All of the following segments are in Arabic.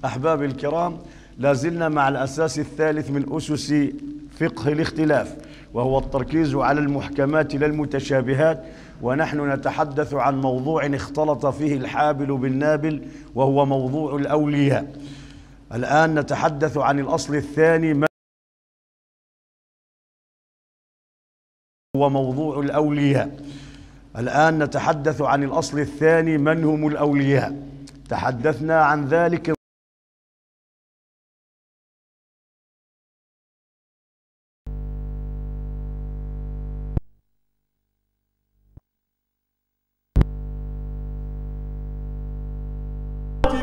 أحبابي الكرام، لازلنا مع الأساس الثالث من أسس فقه الاختلاف، وهو التركيز على المحكمات لا المتشابهات، ونحن نتحدث عن موضوع اختلط فيه الحابل بالنابل، وهو موضوع الأولياء. الآن نتحدث عن الأصل الثاني، هو موضوع الأولياء. الآن نتحدث عن الأصل الثاني، من هم الأولياء؟ تحدثنا عن ذلك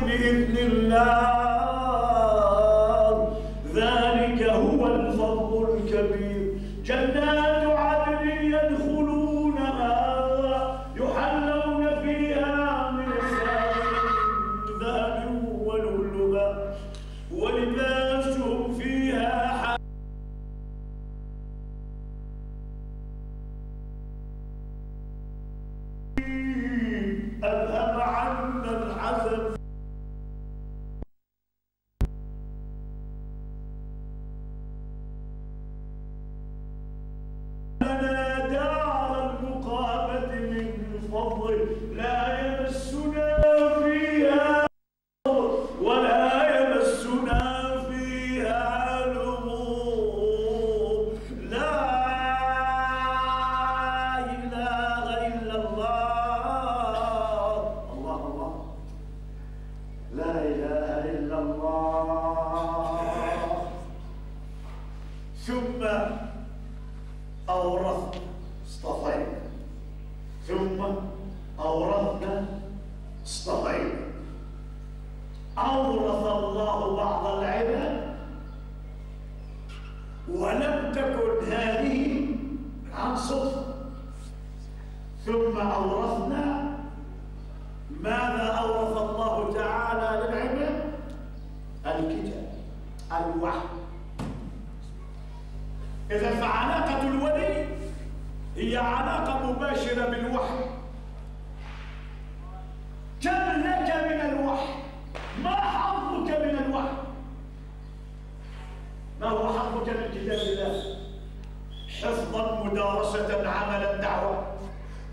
بإذن الله، ذلك هو الفضل الكبير. جنات عدن يدخلونها يحلون فيها من أساور ذهب ولؤلؤا ولباسهم فيها حرير. أذهب عنا الحزن. لنا دار المقامة من فضل لا يمسنا فيها ولا يمسنا فيها لغوب. لا إله إلا الله. الله الله، لا إله إلا الله. ثم أورثنا، اصطفينا، ثم أورثنا اصطفينا. أورث الله بعض العباد، ولم تكن هذه عن صدفة. ثم أورثنا، ماذا أورث الله تعالى للعباد؟ الكتاب، الوحي. إذا فعلاقة الولي هي علاقة مباشرة بالوحي. كم لك من الوحي؟ ما حظك من الوحي؟ ما هو حظك من كتاب الله؟ حفظا، مدارسة، عملا، دعوة.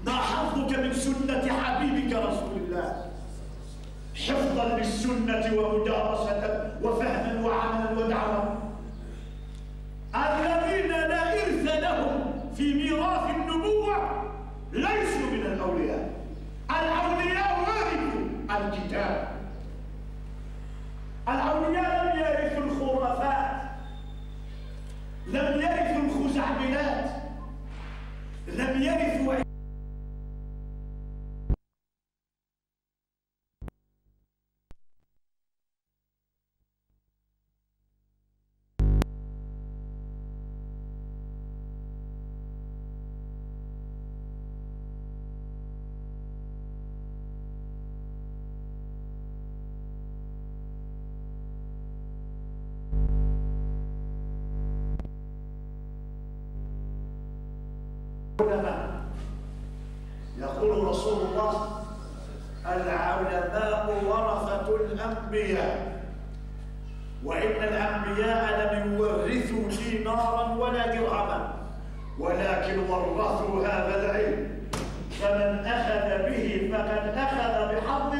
ما حظك من سنة حبيبك رسول الله؟ حفظا للسنة ومدارسة وفهما وعملا ودعوة. الذين لا إرث لهم في ميراث النبوة ليسوا من الأولياء. الأولياء ورثوا الكتاب. الأولياء لم يرثوا الخرافات، لم يرثوا الخزعبلات، لم يرثوا علماء. يقول رسول الله: العلماء ورثة الأنبياء، وإن الأنبياء لم يورثوا دينارا ولا درهما، ولكن ورثوا هذا العلم، فمن أخذ به فقد أخذ بحظ.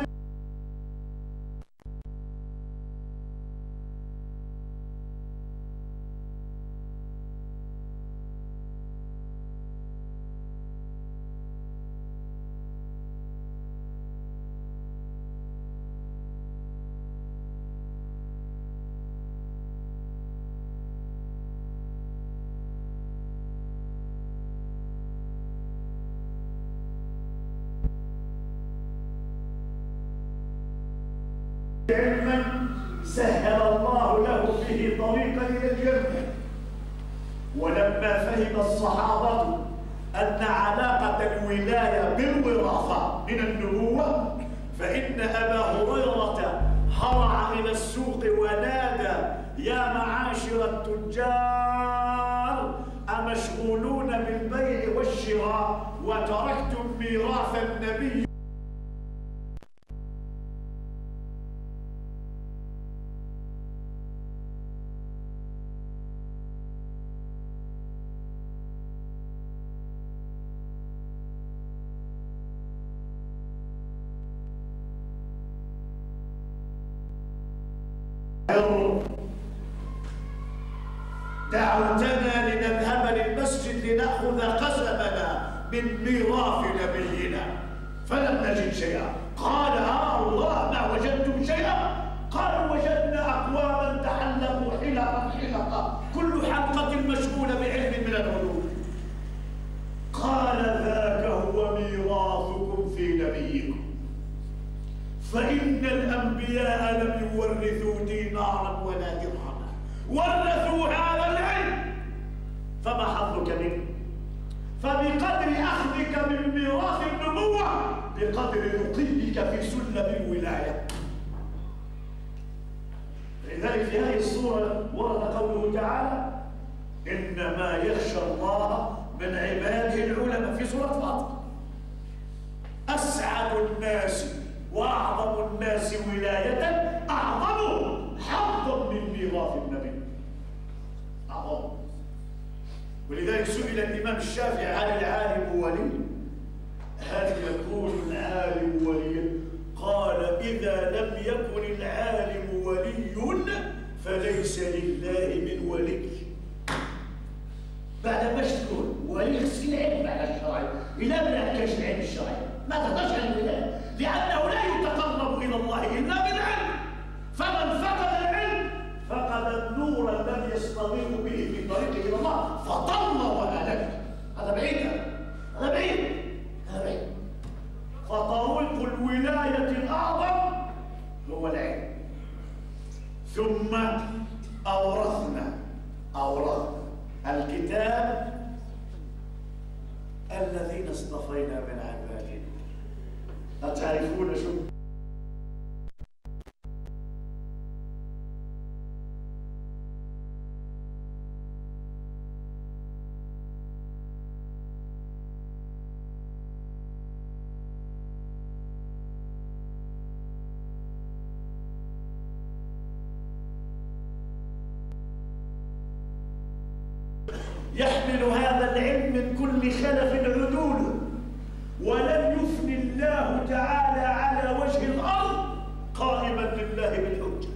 علما سهل الله له به طريقا الى الجنه. ولما فهم الصحابه ان علاقه الولايه بالوراثه من النبوه، فان ابا هريره هرع الى السوق ونادى: يا معاشر التجار، امشغولون بالبيع والشراء وتركتم ميراث النبي؟ دعوتنا لنذهب للمسجد لنأخذ قسمنا من ميراث نبينا فلم نجد شيئا. قال الله ما وجدتم شيئا؟ قالوا وجدنا أقواما تحلقوا حلقا كل حلقة مشغولة بعلم من العلوم. قال ذاك هو ميراثكم في نبيكم، فإن الأنبياء لم يورثوا دينارا ولا درهما، ورثوا هذا العلم. فما حظك منه؟ فبقدر أخذك من ميراث النبوة بقدر رقيك في سلم الولاية. لذلك في هذه الصورة ورد قوله تعالى: إنما يخشى الله من عباده العلماء، في سورة فاطر. أسعد الناس وأعظم الناس ولاية أعظم حظا من ميراث النبي، أعظم. ولذلك سئل الإمام الشافعي: هل العالم ولي؟ هل يكون العالم وليا؟ قال: إذا لم يكن العالم ولي فليس لله من ولي. بعد ما تكون ولي خصك العلم على الشرعي، إلا ما كانش العلم الشرعي ما تقدرش على الولاية، لأنه لا يتقرب إلى الله إلا بالعلم. فمن فقد العلم فقد النور الذي يستضيء به في طريقه إلى الله، فضل وهلك. هذا بعيد، هذا بعيد، هذا بعيد. فطريق الولاية الأعظم هو العلم. ثم أورثنا الكتاب الذين اصطفينا من عبادنا. أتعرفون شو؟ يحمل هذا العلم من كل خلف عدول، ولن يفني الله تعالى على وجه الأرض قائما لله بالحجة.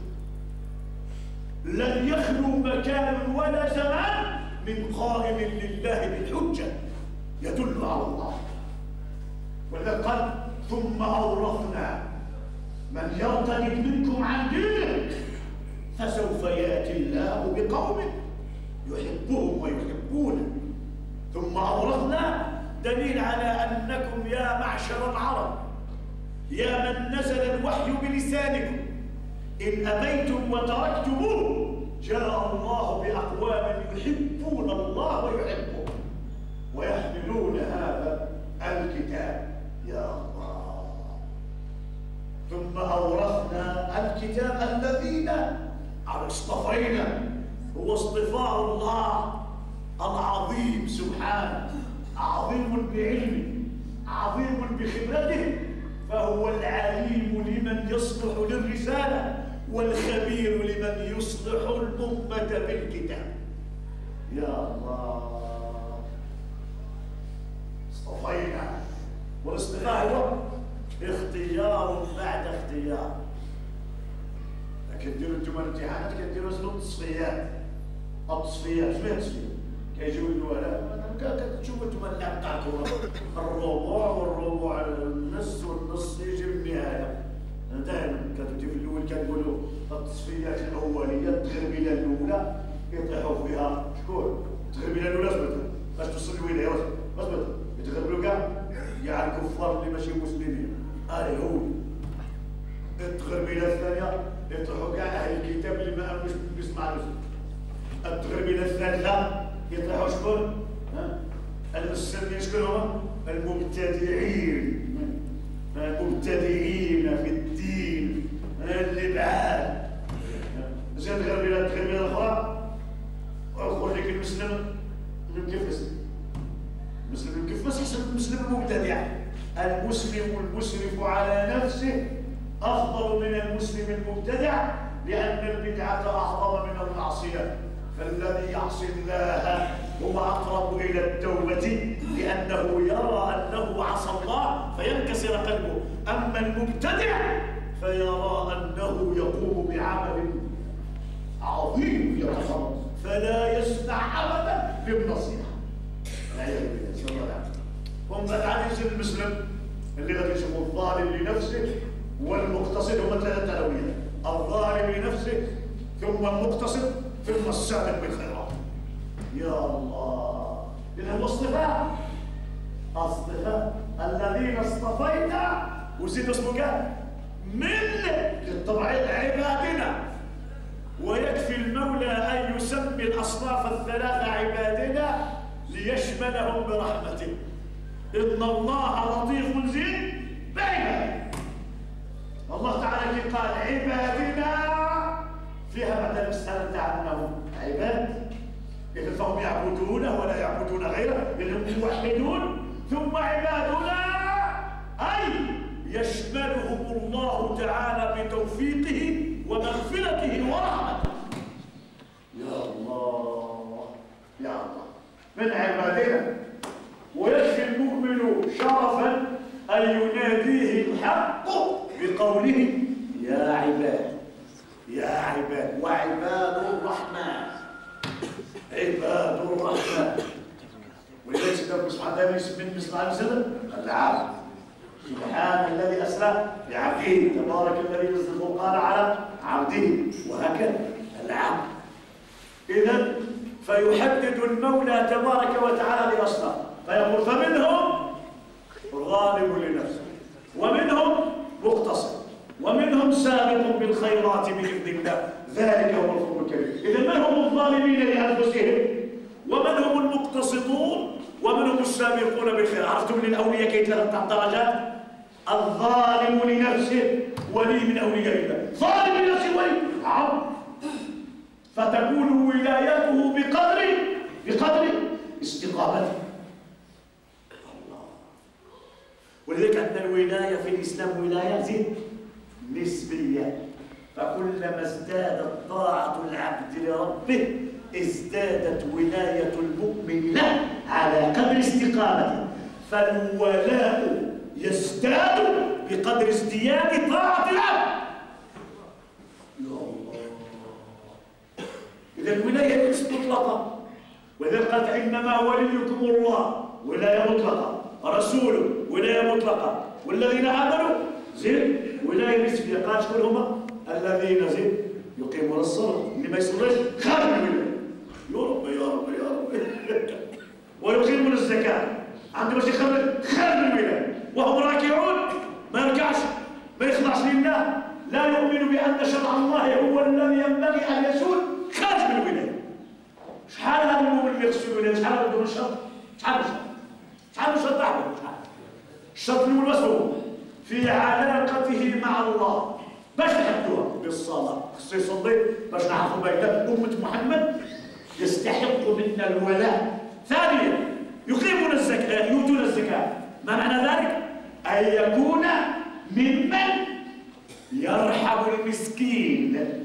لن يخلو مكان ولا زمان من قائم لله بالحجة يدل على الله. ولذلك قال: ثم أورثنا من يرتد منكم عن دينه فسوف يأتي الله بقوم يحبهم ويحبونه. ثم أورثنا دليل على أنكم يا معشر العرب، يا من نزل الوحي بلسانكم، إن أبيتم وتركتموه جاء الله بأقوام يحبون الله ويحبون ويحملون هذا الكتاب. يا الله. ثم أورثنا الكتاب الذين اصطفينا. هو اصطفاء الله العظيم سبحانه، عظيم بعلمه، عظيم بخبرته، فهو العليم لمن يصلح للرسالة، والخبير لمن يصلح الأمة بالكتاب. يا الله. اصطفينا، والاصطفاء هو اختيار بعد اختيار. كديروا انتم الامتحانات كديروا التصفيات. التصفيات شنو هي التصفيات؟ كيجيو الولاد كتشوفوا انتم اللعب تاعكم الربع والربع النص والنص يجي النهايه. دائما كنتو في الاول كنقولوا التصفيات الاوليه، التغربيله الاولى يطيحوا فيها شكون؟ التغربيله الاولى مثلا باش توصل الولايه مثلا يتغربلوا كاع الكفار اللي ماشي مسلمين. هذا هو التغربيله الثانيه يطيحوا كاع اهل الكتاب اللي ما امنوش باسمع الرسول. التغربيله الثالثه يطيحوا شكون؟ المسلمين شكون هما؟ المبتدعين، المبتدعين في الدين اللي بعاد. زين التغربيله الاخرى اخر لك المسلم المكفس. المسلم المكفس يحسب المسلم المبتدع. المسلم المسرف على نفسه أفضل من المسلم المبتدع، لأن البدعة أعظم من المعصية. فالذي يعصي الله هو أقرب إلى التوبة، لأنه يرى أنه عصى الله فينكسر قلبه. أما المبتدع فيرى أنه يقوم بعمل بنصيحة. والعياذ بالله نسأل الله العافية. هم بعد عاد يصير المسلم اللي غادي يشوفوا الظالم لنفسه والمقتصد، هم ثلاثة أولويات: الظالم لنفسه ثم المقتصد ثم السابق بالخيرات. يا الله، إذا اصطفاء الذين اصطفيت وزيد اسمه قال من طبعا عبادنا، ويكفي المولى أن يسمي الأصناف الثلاثة عبادنا ليشملهم برحمته. إن الله لطيف زين بعباده. الله تعالى كي قال عبادنا فيها بعد المسألة عنهم عباد، إذا فهم يعبدونه ولا يعبدون غيره، إذا موحدون. ثم عبادنا أي يشملهم الله تعالى بتوفيقه ومغفرته ورحمته. يا الله يا الله، من عبادنا. ويكفي المؤمن شرفا أن يناديه الحق بقوله يا عباد يا عباد. وعباد الرحمن عباد الرحمن. ولذلك سيدنا سبحانه دائما يسمي النبي صلى الله عليه وسلم العبد. سبحان الذي أسرى بعبده، تبارك الذي ينزل الفرقان على عبده، وهكذا العبد. إذا فيحدد المولى تبارك وتعالى لأصناف، فيقول فمنهم ظالم لنفسه، ومنهم مقتصد، ومنهم سابق بالخيرات بإذن الله، ذلك هو الفضل الكبير. إذا من هم الظالمين لأنفسهم، ومن هم المقتصدون، ومن هم السابقون بالخير. عرفتم للأولياء كيف ثلاث درجات؟ الظالم لنفسه ولي من أولياء الله. ظالم لنفسه ولي عبد، فتكون ولايته بقدر استقامته. الله. ولذلك عندنا الولاية في الإسلام ولاية نسبية، فكلما ازدادت طاعة العبد لربه ازدادت ولاية المؤمن له على قدر استقامته، فالولاء يزداد بقدر ازدياد طاعة العبد. يا الله. إذا الولاية ليست مطلقة، وإذا قالت إنما وليكم الله ولاية مطلقة، رسوله ولاية مطلقة، والذين آمنوا زين ولاية نسبية. قال شكون هما؟ الذين زين يقيمون الصلاة، اللي ما يصليش خارج من الولاية. يا رب يا رب يا رب. ويقيمون الزكاة، عنده باش يخرج خارج من الولاية، وهم راكعون ما يركعش ما يخضعش لله، لا يؤمن بأن شرع الله هو الذي ينبغي أن يسود، خارج من الولاية. شحال هذا المؤمن اللي يغسل الولاية؟ شحال عنده من شرط؟ شحال من شرط أحمد؟ الشرط الأول واسمه في علاقته مع الله، باش نحدوها بالصلاة، خصو يصلي باش نعرفوا بأن أمة محمد يستحق منا الولاء. ثانيا يقيمون الزكاة، يؤتون الزكاة. ما معنى ذلك؟ أن يكون ممن يرحم المسكين.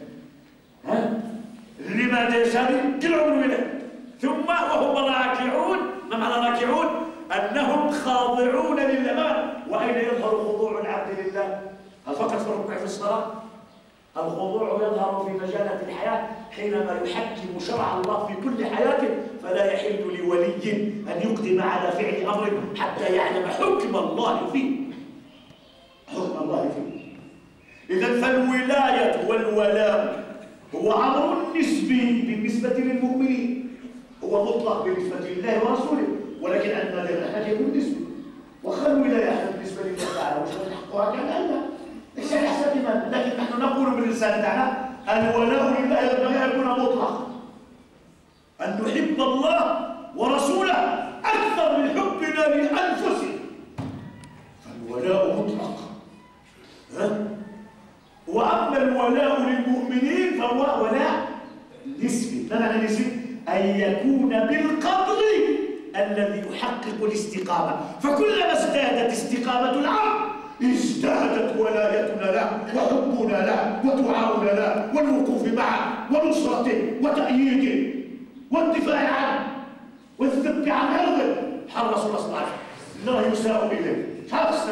لماذا يشهد كل عمر ولاية؟ ثم وهم راكعون. ما معنى راكعون؟ أنهم خاضعون لله. وأين يظهر خضوع العبد لله؟ هل فقط في الركوع في الصلاة؟ الخضوع يظهر في مجالات الحياة حينما يحكم شرع الله في كل حياته، فلا يحل لولي أن يقدم على فعل أمر حتى يعلم حكم الله فيه. حكم الله فيه. إذا فالولاية والولاء هو أمر نسبي بالنسبة للمؤمنين، هو مطلق بالنسبة لله ورسوله، ولكن عندنا لغير يكون نسبي. وخل الولاية بالنسبة لله تعالى وش نحقها كان ليس على حسب من، لكن نحن نقول باللسان تاعنا الولاء لله ينبغي ان يكون مطلقا، ان نحب الله ورسوله اكثر من حبنا لانفسنا، فالولاء مطلق. واما الولاء للمؤمنين فهو ولاء نسبي. ما معنى نسبي؟ ان يكون بالقدر الذي يحقق الاستقامه، فكلما ازدادت استقامه العبد ازدادت ولايتنا له وحبنا له ودعاؤنا له والوقوف معه ونصرته وتأييده والدفاع عنه والذب عن عرضه. حال رسول الله صلى الله عليه وسلم لا يساء اليه. شخص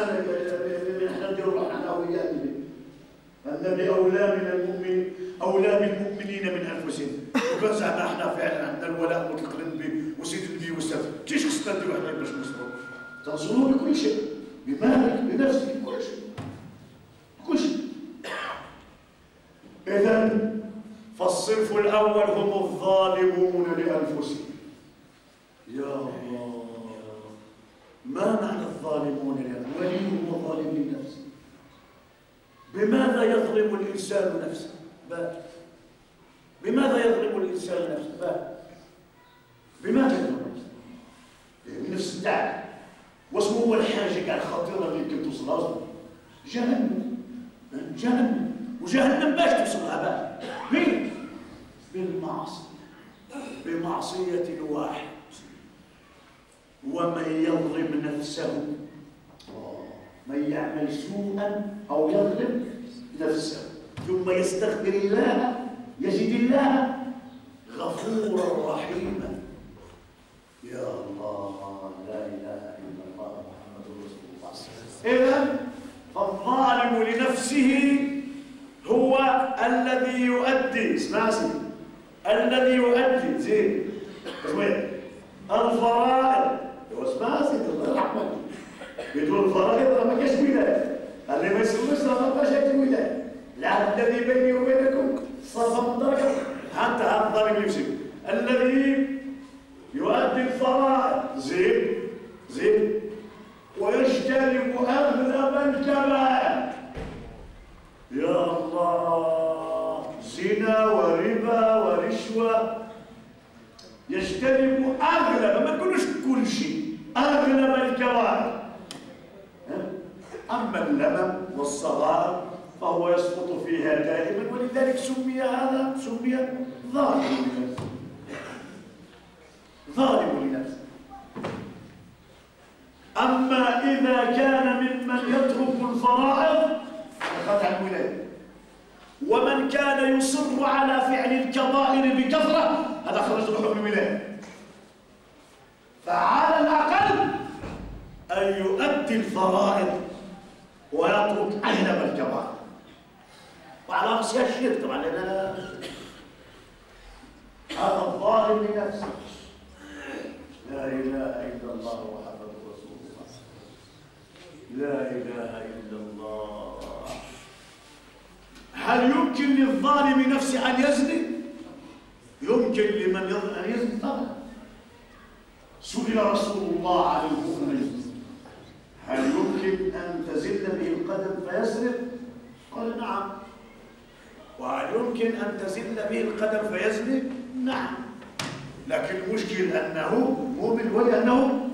نحن نديروا روحنا على اولياء النبي اولى من المؤمن، اولى بالمؤمنين من انفسهم. وكان زعما احنا فعلا عندنا الولاء مطلق للنبي تنصره بكل شيء، بمالك، بنفسك، بكل شيء، بكل شيء. إذن فالصنف الأول هم الظالمون لأنفسهم. يا الله، ما معنى الظالمون لأنفسهم؟ ولي هو ظالم لنفسه. بماذا يظلم الإنسان نفسه؟ بماذا يظلم الإنسان نفسه؟ بماذا يظلم نفسه؟ النفس بتاعك واسمه هو الحاجة الخطيرة اللي يمكن توصلها. جهنم. جهنم. وجهنم باش توصلها بقى؟ مين؟ بالمعصية. بمعصية الواحد. ومن يظلم نفسه، من يعمل سوءا أو يظلم نفسه ثم يستغفر الله يجد الله غفورا رحيما. يا الله، لا إله إلا الله محمد رسول الله. إذن فالظالم لنفسه هو الذي يؤدي، اسمع سيدي، الذي يؤدي زين الفرائض. اسمع سيدي الله يرحمك، بدون الفرائض ما كاش ولاية. اللي ما يصليش راه ما كاش ولاية. العهد الذي بيني وبينكم صرف من درجة. حتى هذا الظالم يمشي الذي يؤدي الفرائض زين ويجتنب أغلب الكبائر. يا الله، زنا وربا ورشوة، يجتنب أغلب، ما تقولوش كل شيء، أغلب الكبائر. أما اللمم والصغائر فهو يسقط فيها دائما، ولذلك سمي هذا ظالم لنفسه. ظالم لنفسه. أما إذا كان ممن يترك الفرائض فقد عن ولاية، ومن كان يصر على فعل الكبائر بكثرة هذا خرج روحه من الولاية. فعلى الأقل أن يؤدي الفرائض ويترك أغلب الكبائر، وعلى رأسها الشرك طبعا، لأن هذا الظالم لنفسه. لا إله إلا الله محمد رسول الله. لا إله إلا الله. هل يمكن للظالم نفسه أن يزني؟ يمكن لمن يظن أن يزني طبعا. سئل رسول الله عن المؤمن هل يمكن أن تزل به القدم فيسرق؟ قال نعم. وهل يمكن أن تزل به القدم فيزني؟ نعم. لكن المشكل أنه مؤمن ولأنه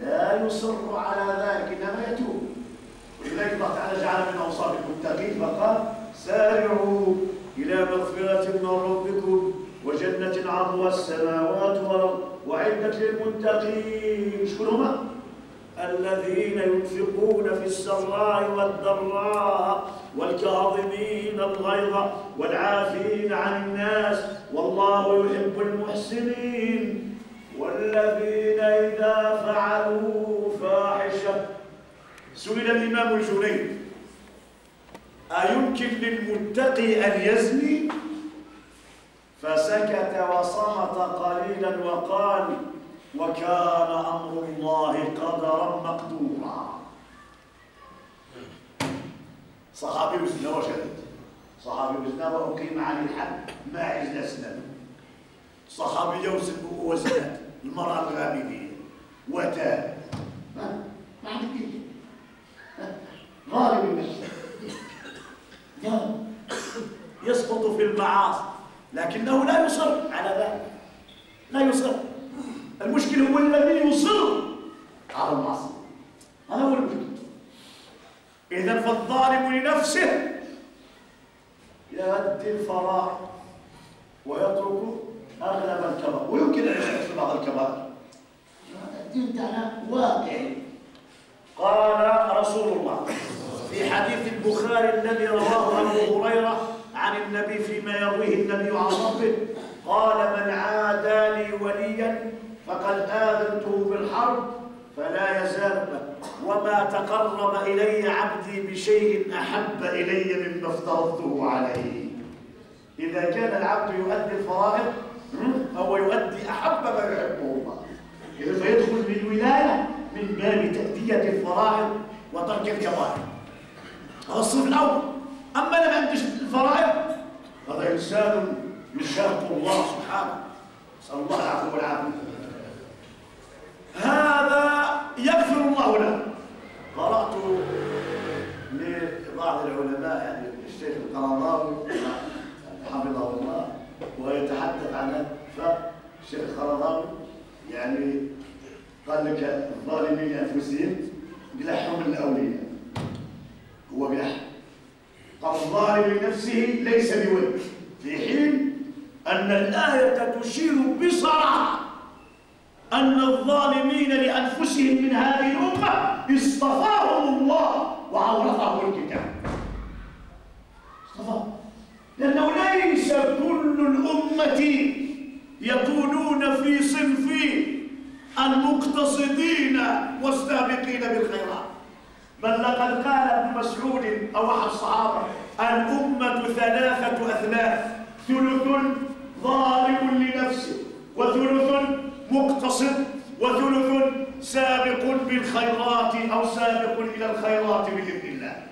لا يصر على ذلك، إنما يتوب. ولذلك الله تعالى جعل من أوصاف المتقين فقال سارعوا إلى مغفرة من ربكم وجنة عرضها السماوات والأرض وعدة للمتقين. شكون هما؟ الذين ينفقون في السراء والضراء والكاظمين الغيظ والعافين عن الناس والله يحب المحسنين. والذين إذا فعلوا فاحشة. سئل الإمام الجنيد أيمكن للمتقي أن يزني؟ فسكت وصمت قليلا وقال وكان أمر الله قدرا مقدورا. صحابي وزنا وشدد، صحابي وزنا وأقيم عليه الحد ماعز الأسنان. صحابي يوسف وزنات المرأة الغامدية وتاب. ما عندك ظالم النفس يسقط في المعاصي لكنه لا يصر على ذلك، لا يصر. المشكل هو الذي يصر على المعصية، هذا هو المشكل. إذن فالظالم لنفسه يؤدي الفرائض ويترك أغلب الكبائر، ويمكن أن يشرك بعض الكبائر. الدين تاعنا واقعي. قال رسول الله في حديث البخاري الذي رواه أبو هريرة عن النبي فيما يرويه النبي عن ربه قال من عادى لي وليا فقد آذنته بالحرب فلا يزال وما تقرب إلي عبدي بشيء أحب إلي مما افترضته عليه. إذا كان العبد يؤدي الفرائض فهو يؤدي أحب ما يحبه الله، إذا فيدخل بالولاية من باب تأدية الفرائض وترك الكبائر. هذا الصنف الأول. أما لم عندش الفرائض هذا إنسان يشاق الله سبحانه، نسأل الله العفو والعافية. هذا يغفر الله له. قرأت لبعض العلماء يعني الشيخ القرضاوي حفظه الله وهو يتحدث عن فالشيخ القرضاوي يعني قال لك الظالمين لأنفسهم بلحهم الأولياء، هو بلحم. قال الظالم لنفسه ليس بولي، في حين أن الآية تشير بصراحة أن الظالمين لأنفسهم من هذه الأمة اصطفاهم الله وأورثهم الكتاب. اصطفاهم لأنه ليس كل الأمة يكونون في صنف المقتصدين والسابقين بالخيرات، بل لقد قال ابن مسعود أو أحد الصحابة: الأمة ثلاثة أثلاث، ثلث ظالم لنفسه، وثلث مقتصد، وثلث سابق بالخيرات أو سابق إلى الخيرات بإذن الله.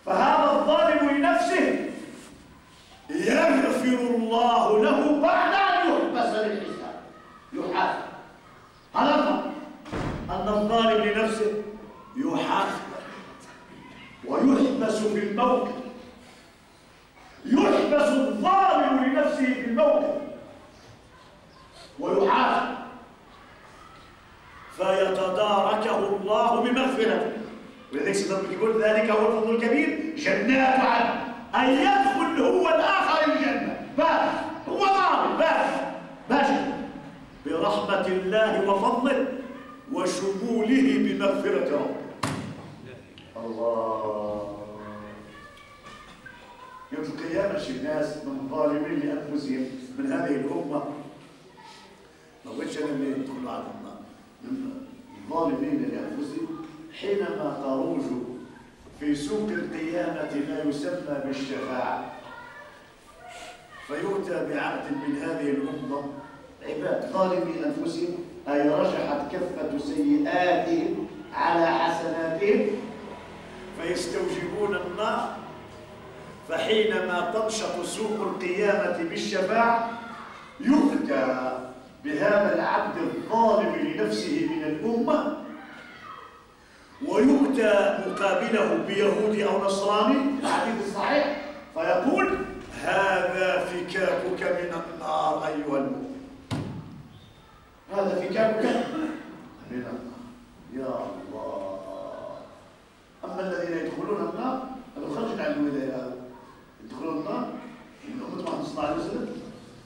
فهذا الظالم لنفسه يغفر الله له بعد أن يحبس للحساب، يحاسب. هذا الفرق، أن الظالم لنفسه يحاسب ويحبس في الموقف، يحبس الظالم لنفسه في الموقف ويحاسب فيتداركه الله بمغفرته. ولذلك سيدنا يقول: ذلك هو الفضل الكبير، جنات عدن، أن يدخل هو الآخر الجنة، باش هو ظالم باش برحمة الله وفضله وشموله بمغفرة ربه. الله. يوم القيامة شي ناس من ظالمين لأنفسهم من هذه الأمة، ما بغيتش أنا اللي يدخلوا على النار، من الظالمين لأنفسهم حينما تروج في سوق القيامة ما يسمى بالشفاعة، فيؤتى بعبد من هذه الأمة، عباد ظالمي أنفسهم، أي رجحت كفة سيئاتهم على حسناتهم، فيستوجبون النار. فحينما تنشط سوق القيامة بالشفاعة يؤتى بهذا العبد الظالم لنفسه من الأمة، ويؤتى مقابله بيهودي أو نصراني، الحديث الصحيح، فيقول: هذا فكاكك من النار أيها المؤمن، هذا فكاكك من النار يا الله. أما الذين يدخلون النار هذا خرج عن الولاية، يدخلون النار من أمة محمد صلى الله عليه وسلم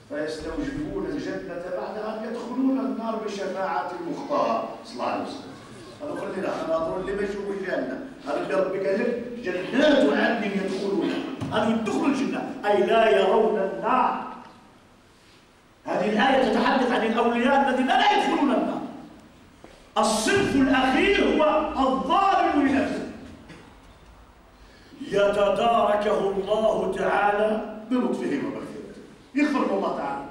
فيستوجبون الجنة بعد أن يدخلون النار بشفاعة المختار صلى الله عليه وسلم. هذا خلينا ناظرون اللي ما يشوفوا الجنة، هذا اللي ربي قال لك: جنات عدن يدخلونها، هذا يدخلوا الجنة أي لا يرون النار. هذه الآية تتحدث عن الأولياء الذين لا يدخلون النار. الصنف الأخير هو الظالم لنفسه، يتداركه الله تعالى بلطفه ومغفرته، يغفر الله تعالى.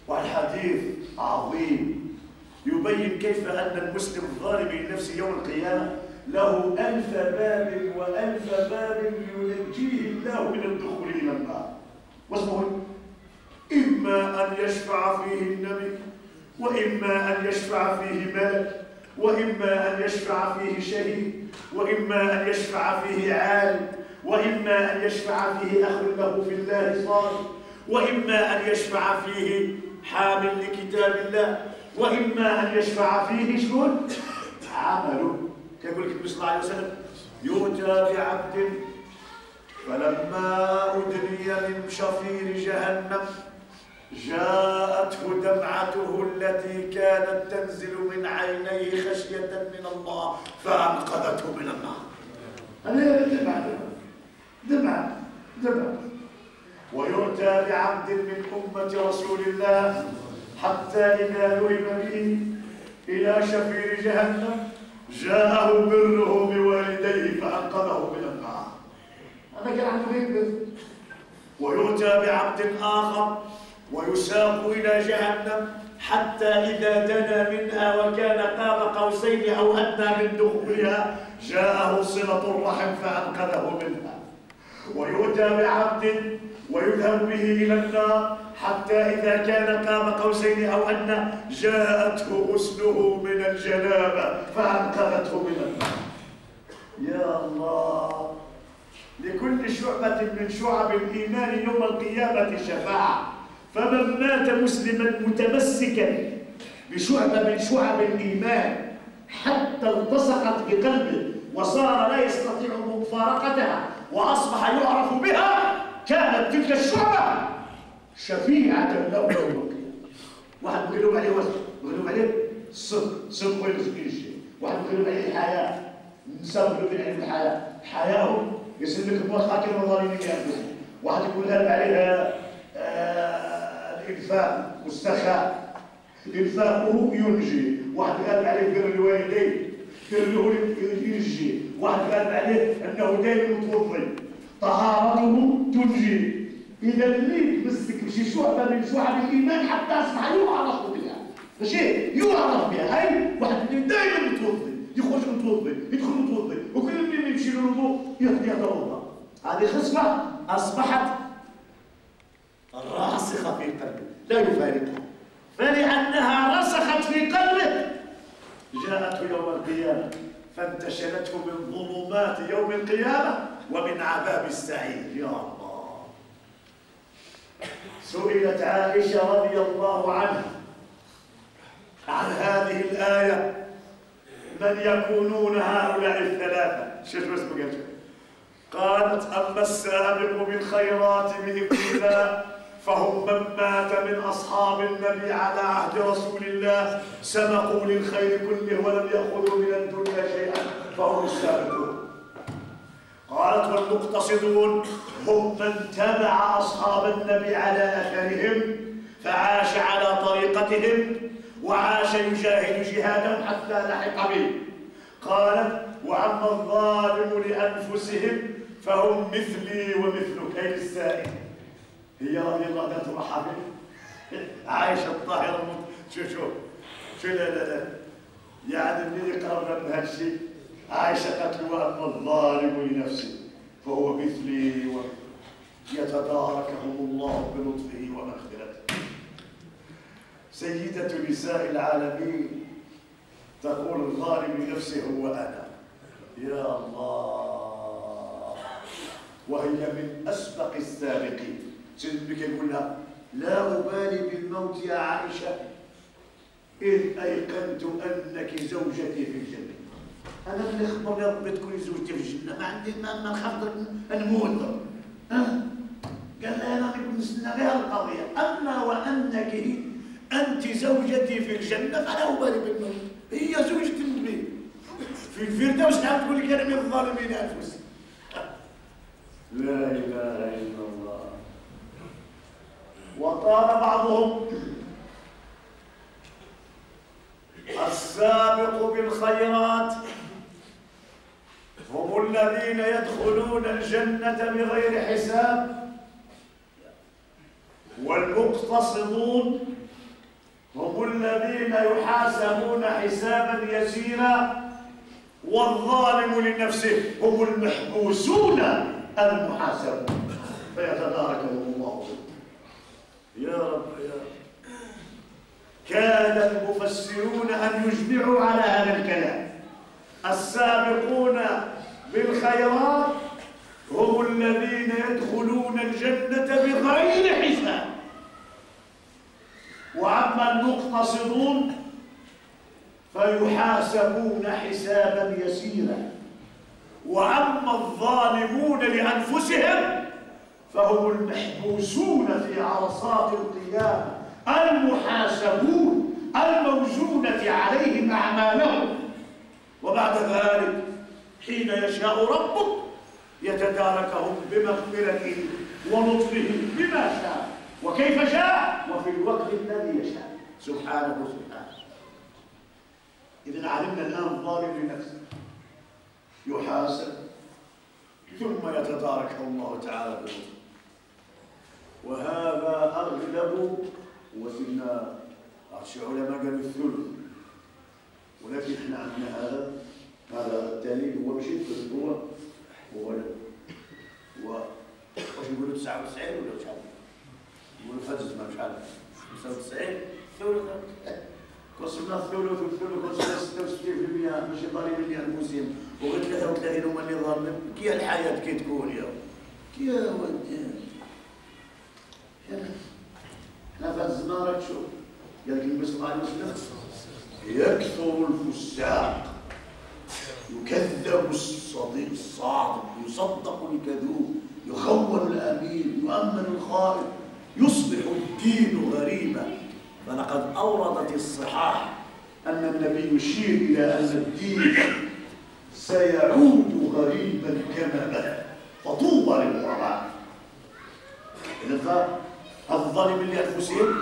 والحديث عظيم يبين كيف أن المسلم الظالم لنفسه يوم القيامة له 1000 باب و1000 باب ينجيه الله من الدخول إلى النار. واسمه إما أن يشفع فيه النبي، وإما أن يشفع فيه ملك، وإما أن يشفع فيه شهيد، وإما أن يشفع فيه عالم، وإما أن يشفع فيه أخ له في الله صالح، وإما أن يشفع فيه حامل لكتاب الله، وإما أن يشفع فيه شكون؟ عمله. يقول لك النبي صلى الله عليه وسلم: يؤتى بعبد فلما أدني من شفير جهنم جاءته دمعته التي كانت تنزل من عينيه خشية من الله فأنقذته من النار. هذا دمعة. ويؤتى بعبد من أمة رسول الله حتى إذا ذهب به إلى شفير جهنم جاءه بره بوالديه فأنقذه من النار. هذا كان عنده هيك. ويؤتى بعبد آخر ويساق إلى جهنم حتى إذا دنا منها وكان قاب قوسين أو أدنى من دخولها جاءه صلة الرحم فأنقذه منها. ويؤتى بعبد ويذهب به إلى النار حتى إذا كان قاب قوسين أو أدنى جاءته غسله من الجنابة فأنقذته من النار. يا الله، لكل شعبة من شعب الإيمان يوم القيامة شفاعة، فمن مات مسلما متمسكا بشعبة من شعب الإيمان حتى التصقت بقلبه وصار لا يستطيع مفارقتها وأصبح يعرف بها، كانت تلك الشعبة شفيعة له يوم القيامة. واحد بيقولوا عليه وزن، بيقولوا عليه صدق ويرزق، واحد بيقولوا عليه الحياة، نسبب بالعلم الحياة، حياهم يسلك الموت خاكر الظالمين يأكلون. واحد يقول هل عليها الإنفاق والسخاء، إنفاقه ينجي. واحد قال عليه بر الوالدين، بره ينجي. واحد قال عليه أنه دائما متوضي، طهارته تنجي. إذا اللي يتمسك بشي شعبة من شعب الإيمان حتى أصبح يعرف بها، ماشي يعرف بها. هاي واحد دائما متوضي، يخرج متوضي، يدخل متوضي، وكل ما يمشي للوضوء يتوضا. هذه خصلة أصبحت راسخة في قلبه لا يفارقها، فلأنها رسخت في قلبه جاءته يوم القيامة فانتشلته من ظلمات يوم القيامة ومن عذاب السعير. يا الله. سئلت عائشة رضي الله عنها عن هذه الآية: من يكونون هؤلاء الثلاثة؟ شوف اسمه قالت: أما السابق بالخيرات بإذن الله فهم من مات من أصحاب النبي على عهد رسول الله سبقوا للخير كله ولم يأخذوا من الدنيا شيئا فهم السابقون. قالت: والمقتصدون هم من تبع أصحاب النبي على أثرهم فعاش على طريقتهم وعاش يجاهد جهادهم حتى لحق به. قالت: وأما الظالم لأنفسهم فهم مثلي ومثلك. أي السائل هي رضي الله عنها ترحب عائشة الطاهرة. شو لا يعني اللي يقرب من هالشيء عائشة قالت: وأما الظالم لنفسه فهو مثلي يتداركهم الله بلطفه ومغفرته. سيدة نساء العالمين تقول: الظالم لنفسه هو أنا. يا الله. وهي من أسبق السابقين. سيدنا يقول لها: لا أبالي بالموت يا عائشة إذ أيقنت أنك زوجتي في الجنة. أنا اللي خبرني ربي تكوني زوجتي في الجنة، ما عندي ما نخاف نموت. قال لها: أنا نستنى غير القضية، أما وأنك أنت زوجتي في الجنة فلا أبالي بالموت. هي زوجة النبي في الفردوس، نعم تقول لك أنا من الظالمين أنفسهم. لا إله إلا الله. وقال بعضهم: السابق بالخيرات هم الذين يدخلون الجنة بغير حساب، والمقتصدون هم الذين يحاسبون حسابا يسيرا، والظالم لنفسه هم المحبوسون المحاسبون فيتداركهم الله. يا رب يا رب. كاد المفسرون أن يجمعوا على هذا الكلام: السابقون بالخيرات هم الذين يدخلون الجنة بغير حساب، وأما المقتصدون فيحاسبون حسابا يسيرا، وأما الظالمون لأنفسهم فهم المحبوسون في عرصات القيامة المحاسبون الموزونة عليهم أعمالهم. وبعد ذلك حين يشاء ربك يتداركهم بمغفرته ولطفه بما شاء وكيف شاء وفي الوقت الذي يشاء سبحانه سبحانه. إذن علمنا الآن الظالم لنفسه يحاسب ثم يتداركه الله تعالى بلطفه، وهذا أغلب وسنا بعض العلماء قالوا الثلث، ولكن احنا عندنا هذا الدليل هو ماشي الثلث، هو واش نقولوا 99 ولا شحال؟ نقولوا فات الزمان شحال؟ 95 ثلث. وصلنا الثلث والثلث وصلنا 66% ماشي ظالمين لانفسهم، وغير 33 هما اللي ظالمين. كي الحياه كي تكون يا كي ودي احنا في الزمان راك تشوف قال لك النبي صلى الله عليه وسلم يكثر الفساق يكذب الصديق الصادق يصدق الكذوب يخون الامين يؤمن الخائف يصبح الدين غريبا. فلقد اوردت الصحاح ان النبي يشير الى ان الدين سيعود غريبا كما بدا، فطوبى للغرباء. اذا الظالمين لانفسهم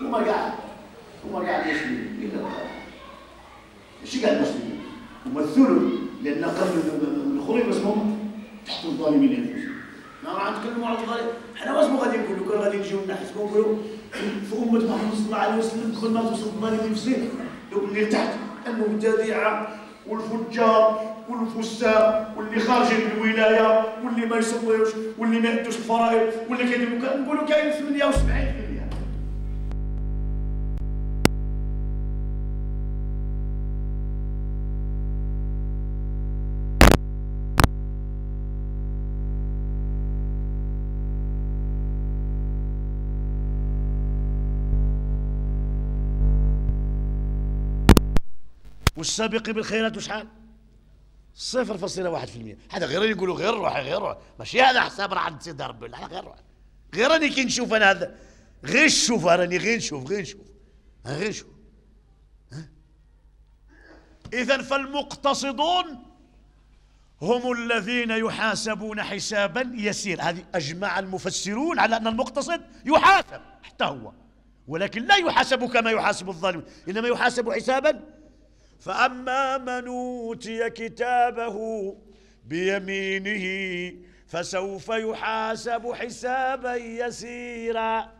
هما قاعد يسلمون الا الخير. ماشي قاعد مسلمين، هما الثلث، لان قبل الاخرين اسمهم تحت الظالمين لانفسهم. ما راح نتكلموا على الظالم، حنا واش غادي نقولوا؟ كان غادي نجيو نحسبوا نقولوا في امه محمد صلى الله عليه وسلم كل ما توصل الظالمين لانفسهم دوك اللي تحت المبتدعه والفجار والفساق واللي خارجين من الولايه واللي ما يصليوش واللي ما يأدوش الفرائض واللي كيديروا، نقولوا كاين 78%. والسابق بالخيرات وشحال؟ 0.1%. هذا غير يقولوا غير روح ماشي هذا حساب راه عند سيدي ربي، لا غير روح. غير راني كي نشوف انا هذا غير نشوف، راني غير نشوف. اذا فالمقتصدون هم الذين يحاسبون حسابا يسير. هذه اجمع المفسرون على ان المقتصد يحاسب حتى هو، ولكن لا يحاسب كما يحاسب الظالم، انما يحاسب حسابا. فأما من أوتي كتابه بيمينه فسوف يحاسب حسابا يسيرا.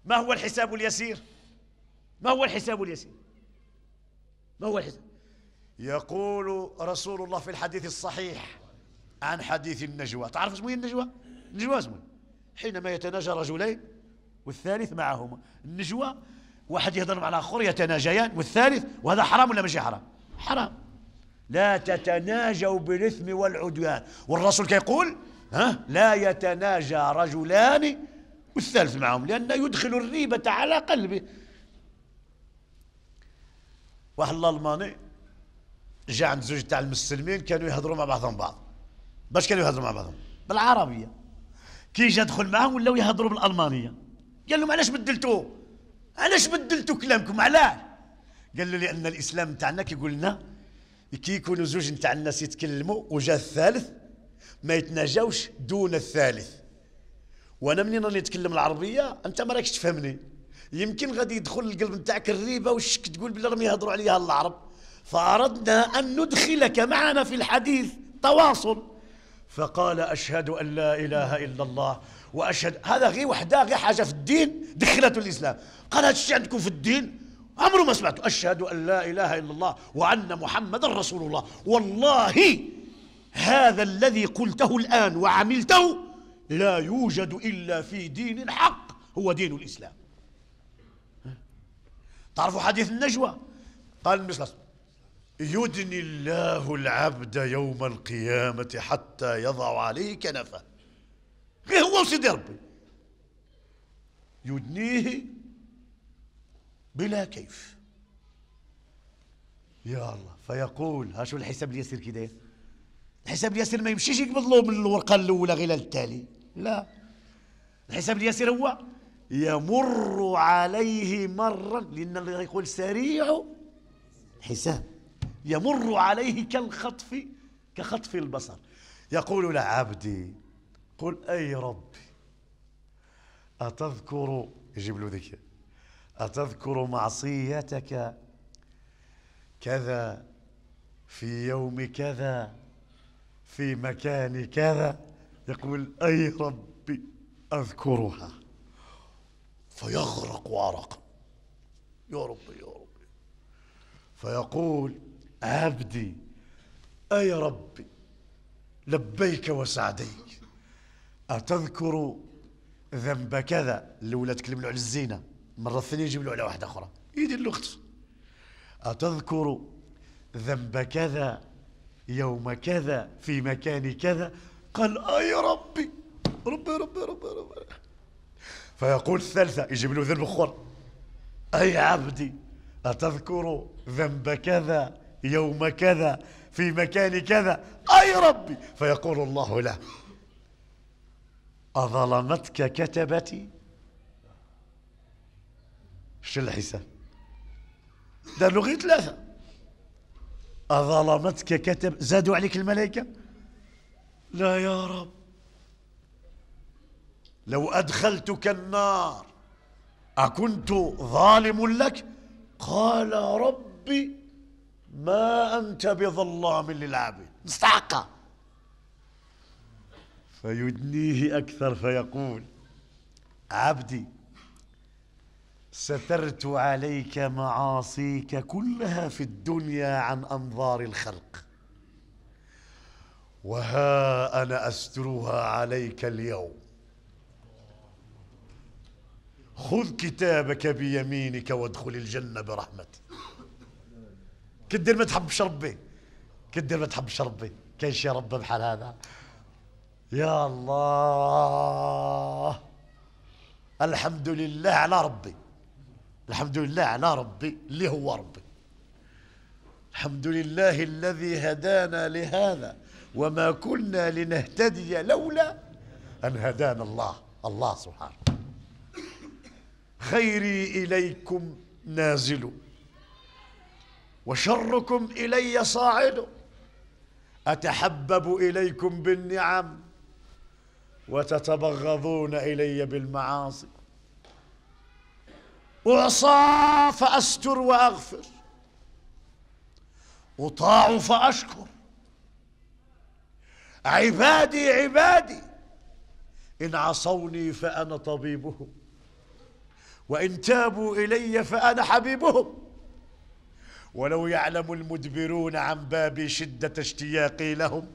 ما هو الحساب اليسير؟ يقول رسول الله في الحديث الصحيح عن حديث النجوى. تعرف اسمه النجوى؟ النجوى اسمه حينما يتناجى رجلين والثالث معهما. النجوى واحد يهضر مع الاخر يتناجيان والثالث، وهذا حرام ولا ماشي حرام؟ حرام. لا تتناجوا بالاثم والعدوان، والرسول كيقول لا يتناجى رجلان والثالث معهم، لأنه يدخل الريبة على قلبه. واحد الألماني جاء عند زوج تاع المسلمين، كانوا يهضروا مع بعضهم باش كانوا يهضروا مع بعضهم؟ بالعربية. كي جا دخل معهم ولاو يهضروا بالألمانية. قال لهم علاش بدلتوا كلامكم؟ علاش؟ قال له لأن الإسلام تاعنا كيقول لنا كي يكونوا زوج نتاع الناس يتكلموا وجا الثالث ما يتناجاوش دون الثالث. وانا منين راني نتكلم العربيه انت ما راكش تفهمني، يمكن غادي يدخل القلب نتاعك الريبه والشك، تقول بلي راهم يهضروا عليها العرب، فاردنا ان ندخلك معنا في الحديث تواصل. فقال اشهد ان لا اله الا الله واشهد، هذا غير وحده غير حاجه في الدين دخلته الاسلام. قال هذا الشيء عندكم في الدين عمره ما سمعته، اشهد ان لا اله الا الله وان محمدا رسول الله. والله هذا الذي قلته الان وعملته لا يوجد الا في دين حق هو دين الاسلام. تعرفوا حديث النجوى؟ قال النبي صلى الله عليه وسلم يدني الله العبد يوم القيامه حتى يضع عليه كنفه. غير هو وسيدي ربي يدنيه بلا كيف. يا الله. فيقول ها شو الحساب اليسير كي داير؟ الحساب اليسير ما يمشيش يقبض له من الورقه الاولى غير للتالي، لا. الحساب اليسير هو يمر عليه مرا، لان الله يقول سريع حساب، يمر عليه كخطف البصر. يقول له عبدي قل اي ربي اتذكر، يجيب له ذكر، أتذكر معصيتك كذا في يوم كذا في مكان كذا؟ يقول أي ربي أذكرها. فيغرق عرقا. يا ربي يا ربي. فيقول: عبدي أي ربي لبيك وسعديك، أتذكر ذنب كذا؟ الأولى تكلم له على الزينة، مرة الثانية يجيب له على واحدة أخرى، يدير له أخت. أتذكر ذنب كذا يوم كذا في مكان كذا؟ قال: أي ربي ربي ربي ربي ربي. فيقول الثالثة، يجيب له ذنب أخر: أي عبدي أتذكر ذنب كذا يوم كذا في مكان كذا؟ أي ربي. فيقول الله له: أظلمتك كتبتي؟ شو الحساب؟ دار له غير ثلاثة. أظلمتك كتب، زادوا عليك الملائكة؟ لا يا رب. لو أدخلتك النار أكنت ظالم لك؟ قال: ربي ما أنت بظلام للعبيد، مستحقة. فيدنيه أكثر فيقول: عبدي سترت عليك معاصيك كلها في الدنيا عن أنظار الخلق، وها أنا أسترها عليك اليوم. خذ كتابك بيمينك وادخل الجنة برحمتي. كدير ما تحبش ربي، كدير ما تحبش ربي. كاين شي رب بحال هذا؟ يا الله، الحمد لله على ربي، الحمد لله على ربي اللي هو ربي. الحمد لله الذي هدانا لهذا وما كنا لنهتدي لولا أن هدانا الله. الله سبحانه. خيري إليكم نازل وشركم إلي صاعد، أتحبب إليكم بالنعم وتتبغضون إلي بالمعاصي. أعصى فأستر وأغفر، أطاع فأشكر. عبادي عبادي، إن عصوني فأنا طبيبهم، وإن تابوا إلي فأنا حبيبهم. ولو يعلم المدبرون عن بابي شدة اشتياقي لهم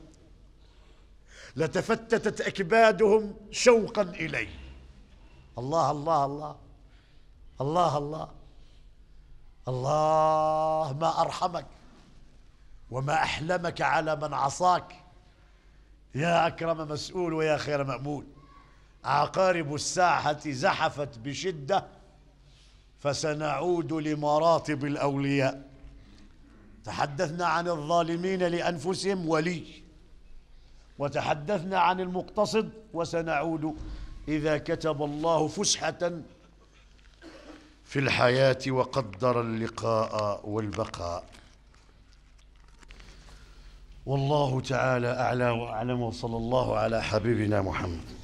لتفتتت أكبادهم شوقا إلي. الله الله الله الله الله الله، ما أرحمك وما أحلمك على من عصاك يا أكرم مسؤول ويا خير مأمول. عقارب الساحة زحفت بشدة، فسنعود لمراتب الأولياء. تحدثنا عن الظالمين لأنفسهم ولي، وتحدثنا عن المقتصد، وسنعود إذا كتب الله فسحة في الحياة وقدر اللقاء والبقاء. والله تعالى أعلى وأعلم، وصلى الله على حبيبنا محمد.